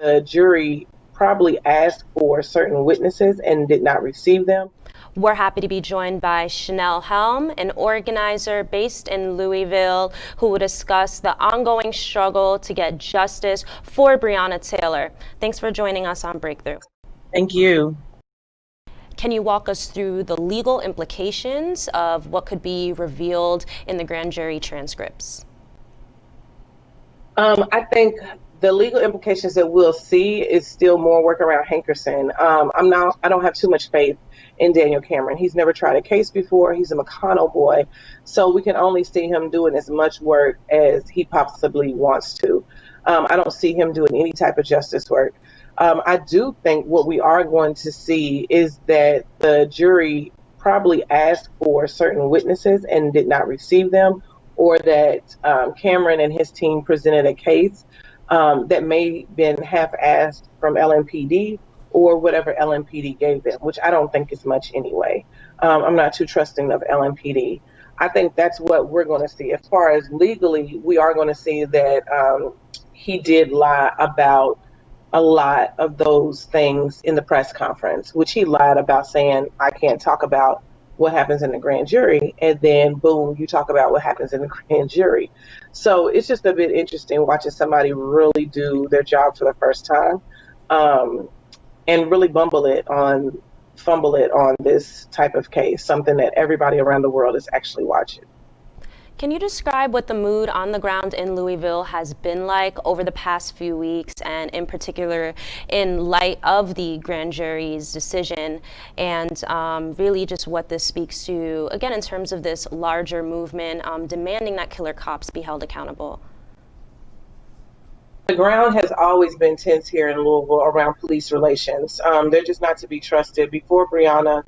the jury probably asked for certain witnesses and did not receive them. We're happy to be joined by Chenelle Helm, an organizer based in Louisville, who will discuss the ongoing struggle to get justice for Breonna Taylor. Thanks for joining us on Breakthrough. Thank you. Can you walk us through the legal implications of what could be revealed in the grand jury transcripts? I think the legal implications that we'll see is still more work around Hankerson. I don't have too much faith in Daniel Cameron. He's never tried a case before. He's a McConnell boy. So we can only see him doing as much work as he possibly wants to. I don't see him doing any type of justice work. I do think what we are going to see is that the jury probably asked for certain witnesses and did not receive them, or that Cameron and his team presented a case that may have been half-assed from LMPD or whatever LMPD gave them, which I don't think is much anyway. I'm not too trusting of LMPD. I think that's what we're going to see. As far as legally, we are going to see that he did lie about a lot of those things in the press conference, which he lied about, saying, I can't talk about what happens in the grand jury, and then boom, you talk about what happens in the grand jury. So it's just a bit interesting watching somebody really do their job for the first time, and really fumble it on this type of case, something that everybody around the world is actually watching. Can you describe what the mood on the ground in Louisville has been like over the past few weeks, and in particular in light of the grand jury's decision, and really just what this speaks to, again, in terms of this larger movement demanding that killer cops be held accountable? The ground has always been tense here in Louisville around police relations. They're just not to be trusted. Before Breonna,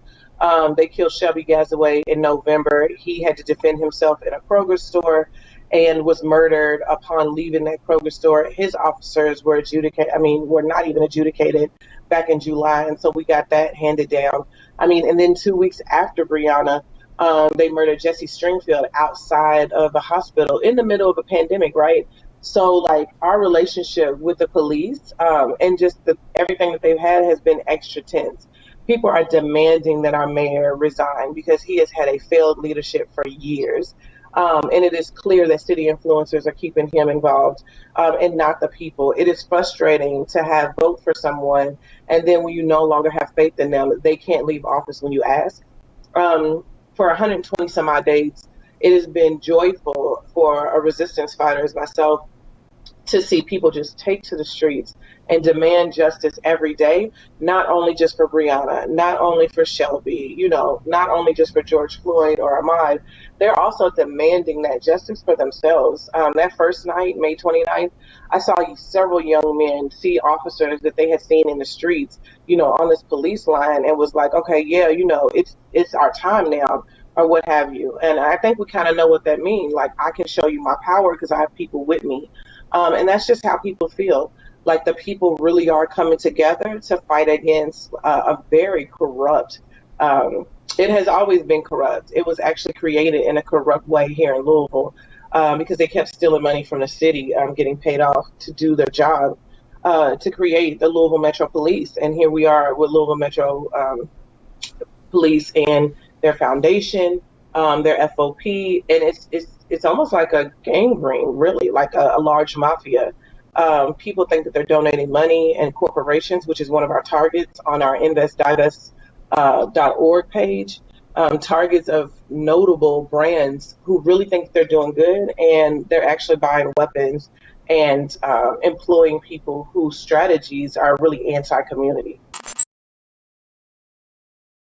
they killed Shelby Gazaway in November. He had to defend himself in a Kroger store and was murdered upon leaving that Kroger store. His officers were not even adjudicated back in July, and so we got that handed down. And then 2 weeks after Breonna, they murdered Jesse Stringfield outside of a hospital in the middle of a pandemic, right? So, like, our relationship with the police and just everything that they've had has been extra tense. People are demanding that our mayor resign because he has had a failed leadership for years. And it is clear that city influencers are keeping him involved and not the people. It is frustrating to have vote for someone, and then when you no longer have faith in them, they can't leave office when you ask. For 120 some odd days, it has been joyful for a resistance fighter as myself to see people just take to the streets and demand justice every day, not only just for Breonna, not only for Shelby, not only just for George Floyd or Ahmaud. They're also demanding that justice for themselves. That first night, May 29th, I saw several young men see officers that they had seen in the streets, on this police line, and was like, okay, yeah, it's our time now, or what have you. And I think we kind of know what that means. Like, I can show you my power because I have people with me. And that's just how people feel. Like, the people really are coming together to fight against a very corrupt, it has always been corrupt. It was actually created in a corrupt way here in Louisville because they kept stealing money from the city, getting paid off to do their job, to create the Louisville Metro Police. And here we are with Louisville Metro Police and their foundation, their FOP, and it's almost like a gang ring, really, like a large mafia. People think that they're donating money, and corporations, which is one of our targets on our invest.us.org page, targets of notable brands who really think they're doing good, and they're actually buying weapons and employing people whose strategies are really anti-community.